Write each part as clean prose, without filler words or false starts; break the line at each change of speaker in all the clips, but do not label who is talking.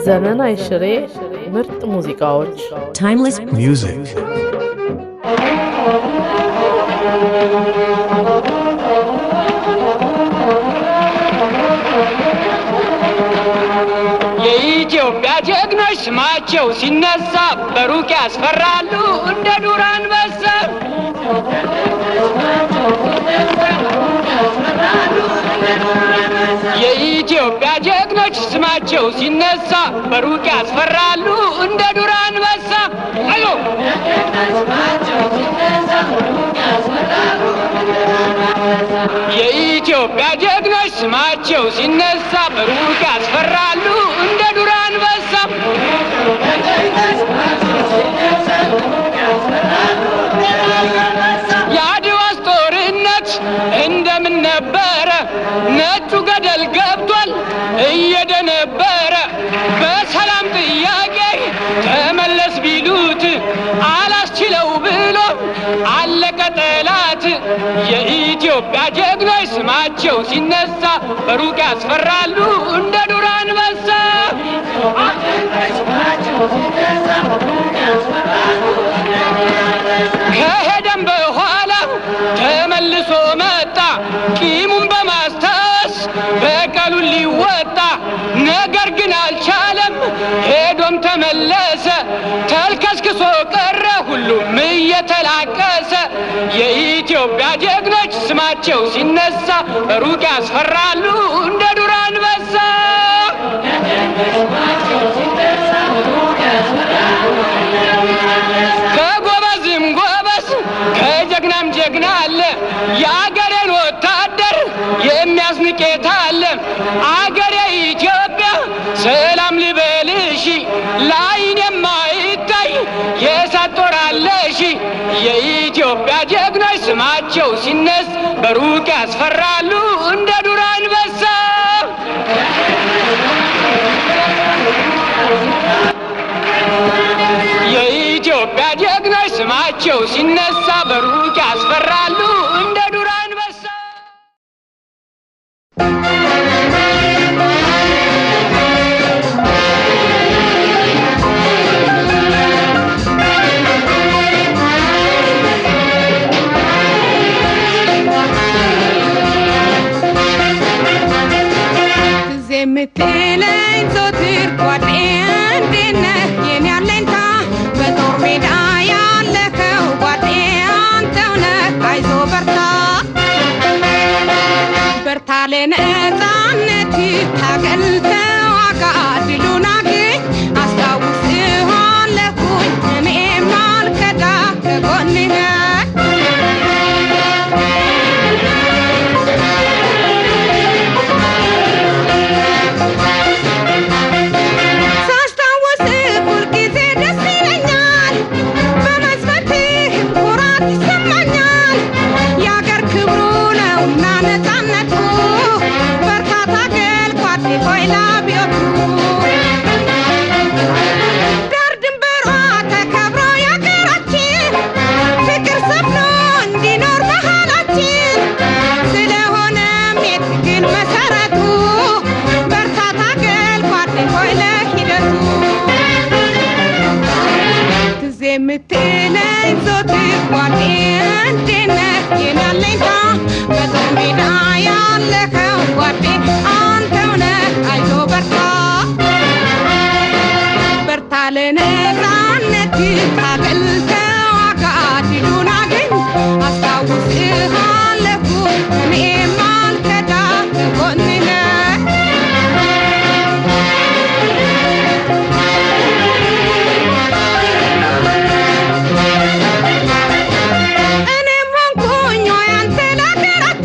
ዘመን አይሽሬ ምርጥ ሙዚቃዎች
Timeless music
የኢትዮጵያ ጀግኖች ስማቸው ሲነሳ በሩቅ ያስፈራሉ እንደ ዱር አንበሳ የኢትዮጵያ ጀግኖች ስማቸው ሲነሳ በሩቅ ያስፈራሉ እንደ ዱር አንበሳ አሎ የኢትዮጵያ ጀግኖች ስማቸው ሲነሳ በሩቅ ያስፈራሉ እንደ ዱር አንበሳ የአድዋስ ጦርነት እንደምን ነበረ ነጩ ገደል ገብቷል እየደነበረ በሰላም ጥያቄ ተመለስ ቢሉት አላስችለው ብሎ አለቀ ጠላት የኢትዮጵያ ጀግኖች ስማቸው ሲነሳ በሩቅ ያስፈራሉ እንደ ዱር አንበሳ ከሄደም በኋላ ተመልሶ መጣ ቂሙን በማስታወስ በቀሉን ሊወጣ ነገር ግን አልቻለም ሄዶም ተመለሰ ተልከስክሶ ቀረ ሁሉም እየተላቀሰ የኢትዮጵያ ጀግኖች ስማቸው ሲነሳ በሩቅ ያስፈራሉ እንደ ዱር አንበሳ ከጎበዝም ጎበዝ ከጀግናም ጀግና አለ የአገሬን ወታደር የሚያስንቄት አለ አገሬ ኢትዮጵያ ሰላም ልበልሽ ላይን የማይታይ የእሳት ጦር አለሽ የኢትዮጵያ ጀግኖች ስማቸው ሲነስ በሩቅ ያስፈራሉ እንደ ዱር አንበሳ የኢትዮጵያ ጀግኖች ስማቸው ሲነሳ በሩቅ ያስፈራሉ እንደ ዱር አንበሳ
ዘምትለኝ ዞትር ጓዴ እንዴነህ የኔ አለኝታ በጦር ሜዳ ያለከው ጓዴ አንተው ነህ አይዞ በርታ በርታ ለነፃነት ታገል ተዋጋ ድሉን አግኝ አስታውስሃለሁኝ እኔም አልከዳ ከጎንህ ምትለኝ ዞትር ጓዴ እንዴነህ የኔ አለኝታ በጦር ሜዳ ያለከው ጓዴ አንተው ነህ አይዞ በርታ በርታ ለነፃነት ታገል ተዋጋ ድሉን አግኝ አስታውስሃለሁኝ እኔም አልከዳ ከጎንህ እኔም ሆንኩኝ ያንተ ለሀገራችን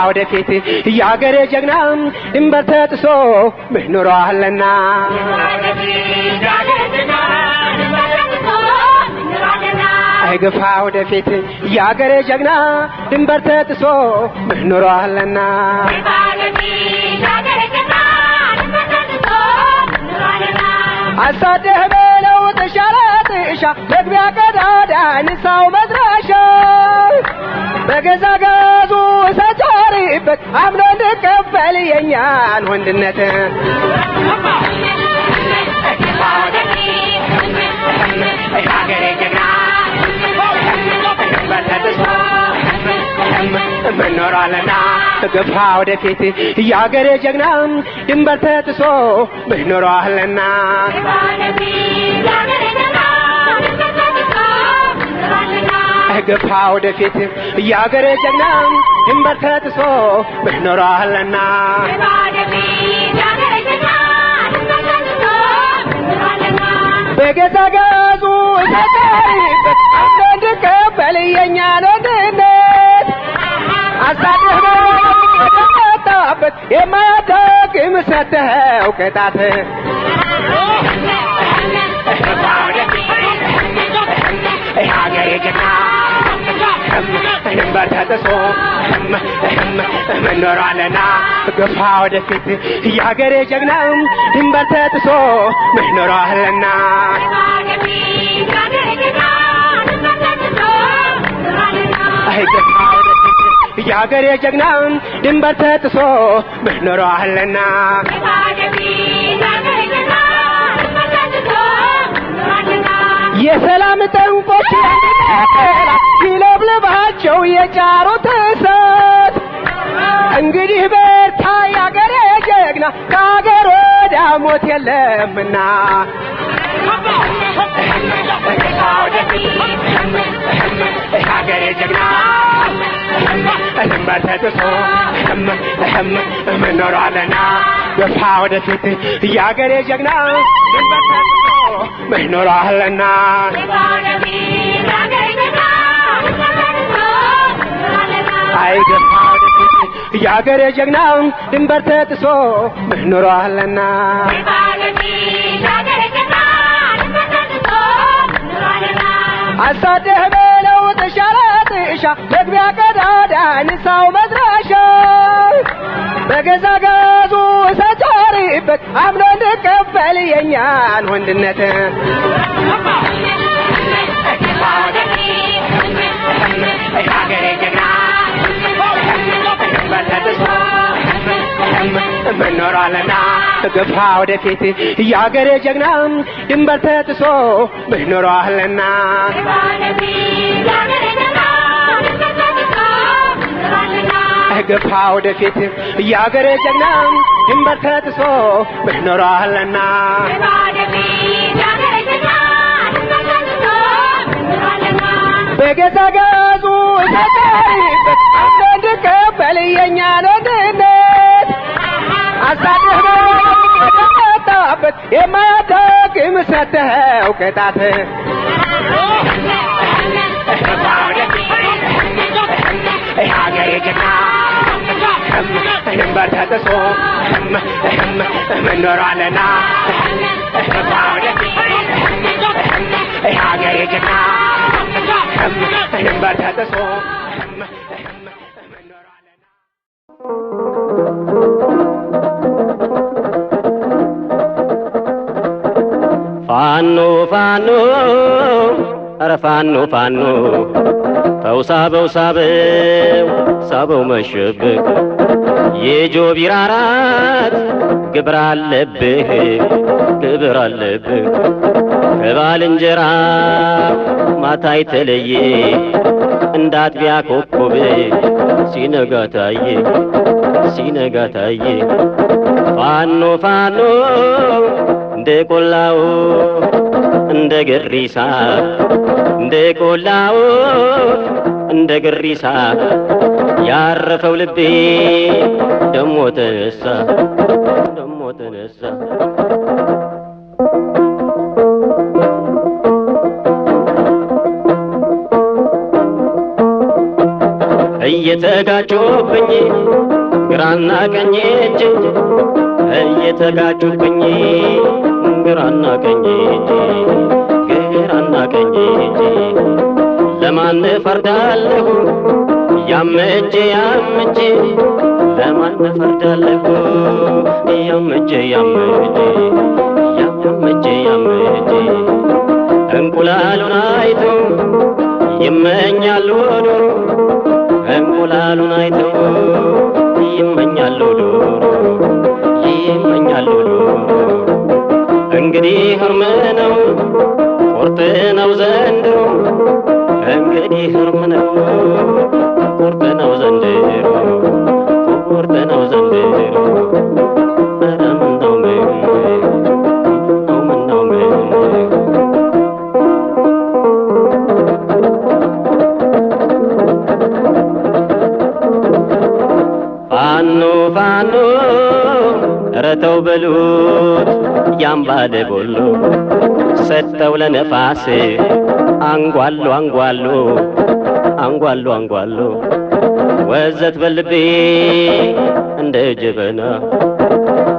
ወደፊት ያገሬ ጀግና ድንበር ተጥሶ ምኖራለና አይገፋ ወደፊት ያገሬ ጀግና ድንበር ተጥሶ ምኖራለና አሳደህ በለው ተሻለ ጥሻ መግቢያ ቀዳዳ ንሳው መድረሻ በገዛ ጋዙ ሰጫሪበት አምኖ እንድቀበል የኛን ወንድነት ምኖራለና ገፋ ወደፊት ያገሬ ጀግና ድንበር ተጥሶ ምኖራለና ገፋ ወደፊት ያገሬ ጀግና ድንበር ተጥሶ ምኖራለና በገዛ ጋዙ ተጠሪበት እንድቀበል የኛን ወንድነት አሳደህ ተመጣበት የማያዳግም ሰተኸው ቅጣት ያገሬ ጀግና ድንበር ተጥሶ ምኖራለና ገፋ ወደፊት ያገሬ ጀግና ድንበር ተጥሶ ምኖራለና ገፋ ወደፊት ያገሬ ጀግና ድንበር ተጥሶ ምኖራለና የሰላም ጠንቆች ይለብልባቸው የጫሩት እሳት እንግዲህ በርታ ያገሬ ጀግና ከአገር ወዲያ ሞት የለምና ያገሬ ጀግና ድንበር ተጥሶ ምኖራለና ገፋ ወደፊት ያገሬ ጀግና ድንበር ተጥሶ ምኖራለና አይገፋ ወደፊት ያገሬ ጀግና ድንበር ተጥሶ ምኖራለና አሳደህ በለው ተሻለ ጥሻ መግቢያ ቀዳዳ ንሳው መድረሻ በገዛ ጋዙ ሰጫሪበት አምኖ እንድቀበል የኛን ወንድነት ያገሬ ጀግና ድንበር ተጥሶ ምኖራለና ገፋ ወደፊት ያገሬ ጀግና ድንበር ተጥሶ ምኖራለና ገፋ ወደፊት ያገሬ ጀግና ድንበር ተጥሶ ምኖራለና በገዛ ጋዙ ተጠሪበት እንድቀበል የኛን ወንድነት አሳደህ ተመጣበት የማያዳግም ሰተኸው ቅጣት ያገሬ ጀግና ድንበር ተጥሶ ምኖራለና ያገሬ ጀግና ድንበር ተጥሶ ምኖራለና
ፋኖ ፋኖ ኧረ ፋኖ ፋኖ ተውሳበው ሳበው መሸብክ የጆቢራ አራት ግብር አለብህ ከባልንጀራ ማታ የተለየ እንዳጥቢያ ኮከብ ሲነጋ ታየ ፋኖ ፋኖ እንደ ቆላው እንደ ግሪሳ እንደ ግሪሳ ያረፈው ልቤ ደሞ ተነሳ እየተጋጩብኝ ግራና ቀኝ እጅ እየተጋጩብኝ ግራና ቀኝ እጅ ግራና ቀኝ እጅ ለማን ፈርዳለሁ ያመጄ ያመጄ ለማን ፈርዳለሁ ያመጄ ያመጄ ያመጄ ያመጄ እንቁላሉን አይቶ ይመኛሉ ዶሮ እንቁላሉን አይቶ ይመኛሉ ዶሮ ይመኛሉ ዶሮ እንግዲህ ህርም ነው ቁርጥ ነው ዘንድሮ እንግዲህ ህርም ነው ቁርጥ ነው ዘንድሮ ቁርጥ ነው ዘንድሮ ኧረ ምነው ምነው ፋኖ ፋኖ ኧረ ተው በሉት ያምባለ ቦሎ ሰጠው ለነፋስ አንጓሎ አንጓሎ አንጓሎ አንጓሎ ወዘት በልቤ እንደ ጀበና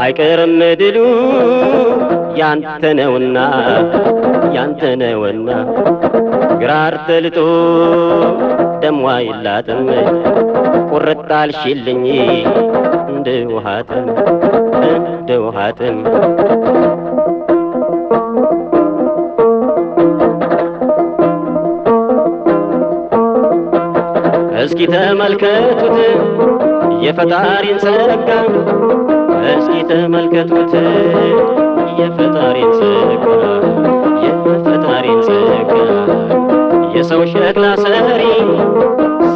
አይቀርም ድሉ ያንተ ነውና ያንተ ነውና ግራር ተልጦ ደሟ ይላጥም ቁርጥ አልሽልኝ እንደ ውሃትም እንደ ውሃትም እስኪ ተመልከቱት የፈጣሪን ጸጋ እስኪ ተመልከቱት የፈጣሪን ጸጋ የፈጣሪን ጸጋ የሰው ሸክላ ሰሪ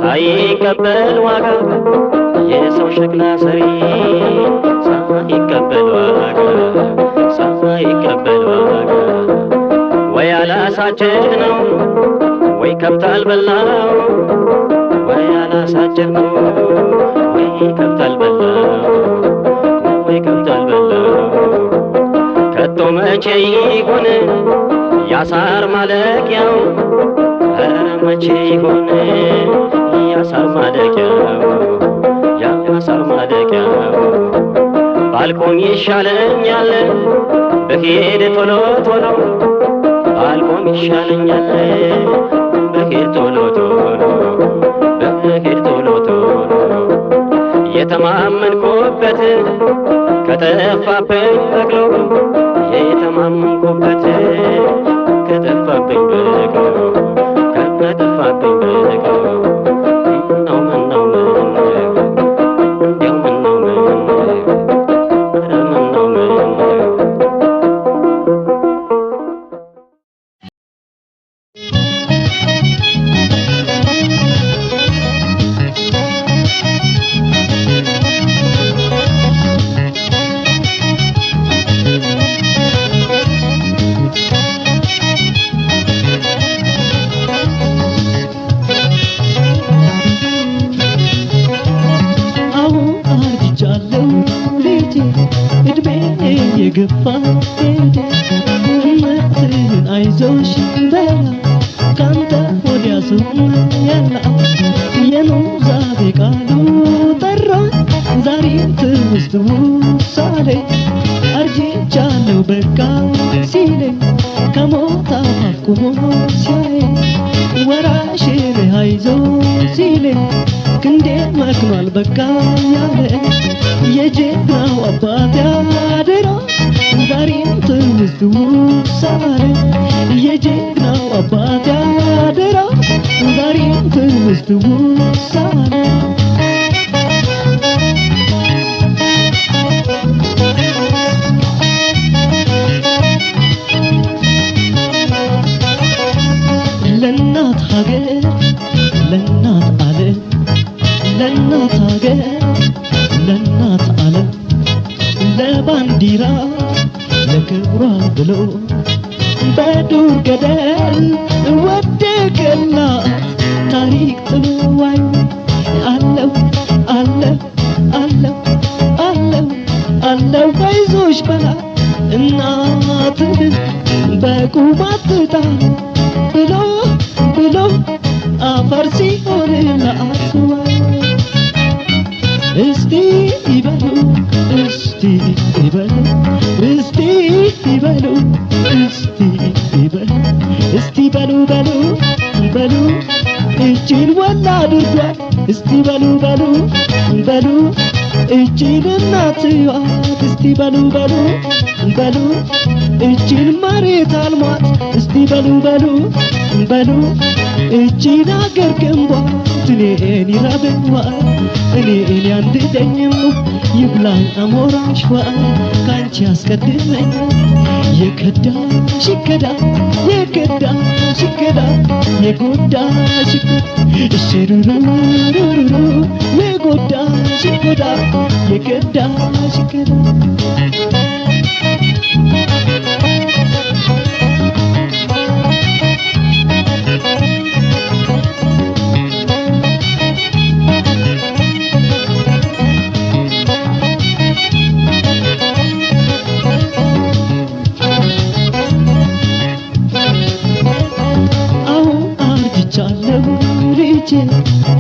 ሳይቀበል ዋጋ የሰው ሸክላ ሰሪ ሳይቀበል ዋጋ ሳይቀበል ዋጋ ወይ አላሳጨድ ነው ወይ ከብት አልበላው ወይ አላሳጨድ ነው ወይ ከብት አልበላው ወይ ከብት አልበላው ከቶ መቼ ይሆን ያሳር ማለቂያው ኧረ መቼ ይሆን ያሳር ማለቂያው ያሳር ማለቂያው ባልቆም ይሻለኛል በሄድ ቶሎ ቶሎ ባልቆም ይሻለኛል በሄድ ቶሎ ቶሎ በሄድ ቶሎ ቶሎ የተማመንኩበት ከተፋብኝ በቅሎ የተማመንኩበት ከተፋብኝ በቅሎ ከተፋብኝ በቅሎ ምነው እንዲያው ምነው ኧረ ምነው
የገፋ እምነትን አይዞሽ በላ ካንተ ወዲያ ሰው ያላ የኑዛዜ ቃሉ ጠራ ዛሬ ትውስት ውሳሌ አርጅቻለሁ በቃ ሲለኝ ከሞት አፋፍ ቆሞ ሲያይ ወራሽን አይዞ ሲለኝ ክንዴ መክኗል በቃ ያለ የጀግናው አባት ያደራ ዛሬም ትውስት ውሳሌ የጀግናው አባት ያደራ ዛሬም ትውስት ውሳሌ ለእናት ሀገር ለእናት ዓለም ለእናት ሀገር ለእናት ዓለም ለባንዲራ ለክብሯ ብሎ በዱር ገደል ወደቀላት ታሪክ ጥሎዋይ አለው አለው አለው አለው አለው አይዞሽ በላ እናትን በቁማት ትጣል ብሎ ብሎ አፈር ሲሆንላት ይበሉ እስቲ ይበሉ እስቲ ይበሉ እስቲ ይበሉ እስቲ በሉ በሉ በሉ እጅን ወላ አድርጓል እስቲ በሉ በሉ በሉ እጅን እናትዋት እስቲ በሉ በሉ በሉ እጅን መሬት አልሟት እስቲ በሉ በሉ በሉ እጅን አገር ገንቧት እኔን ይራበኛል እኔን ያንድደኝም ይብላኝ አሞራሽዋል ካንቺ አስቀድመኝ የከዳሽ ይከዳ የከዳሽ ይከዳ የጎዳሽ እሽሩሩሩሩ የጎዳሽ ይከዳ የከዳሽ ይከዳ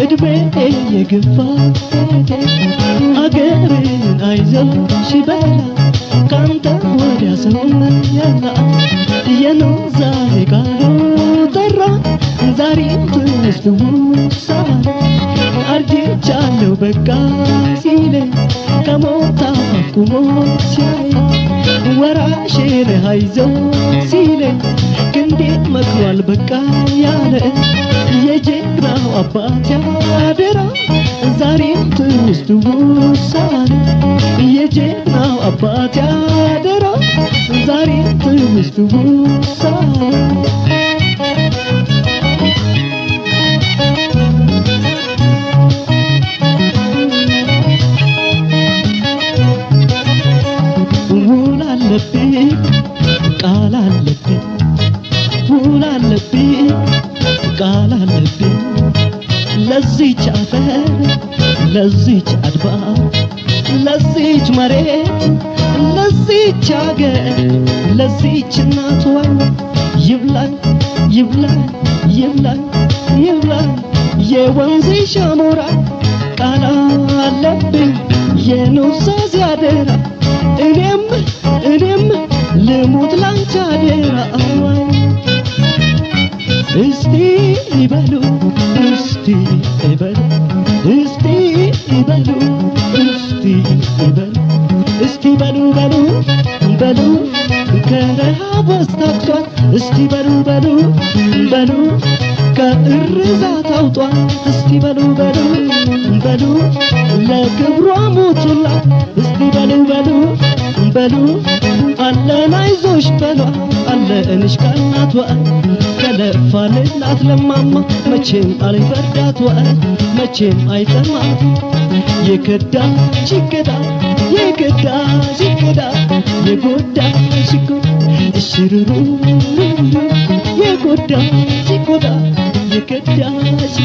እድሜ የገፋ አገርን አይዞሽ በላ ካንተ ወዲያ ሰው ያላ የነው ዛሬ ቃሉ ጠራ ዛሬም ትውስታል አርጅቻለሁ በቃ ሲለኝ ከሞት አቁሞ ሲያይ ወራሽን አይዞህ ሲለኝ ክንዴ መክሯል በቃ ያለ የጀግናው አባት ያደራ ዛሬም ትውስታል የጀግናው አባት ያደራ ዛሬም ትውስታል ውል አለብኝ ቃል አለብኝ ውል አለብኝ ቃል አለብኝ ለዚች አፈር ለዚች አድባር ለዚች መሬት ለዚች አገር ለዚች እናቷ ይብላኝ ይብላኝ ይብላኝ ይብላኝ የወንዝሽ አሞራ ቃል አለብኝ የኑዛዜ አደራ እኔም ልሙት ላንቺ አደራ እስቲ ይበሉ እስቲ ይበሉ እስቲ ይበሉ እስቲ ይበሉ እስቲ በሉ በሉ በሉ ከረሃብ አስታጥቷል እስቲ በሉ በሉ በሉ ከእርዛት አውጧል እስቲ በሉ በሉ በሉ ለክብሯ ሞቱላት እስቲ በሉ በሉ በሉ አለን አይዞሽ በሏ አለንሽ ካናቷ ከለፋንላት ለማማ መቼም አልበርዳቷ መቼም አይጠማት የከዳሽ ይከዳ የከዳሽ ይከዳ የጎዳሽ ይጎዳ እሽሩሩ የጎዳሽ ይጎዳ የከዳሽ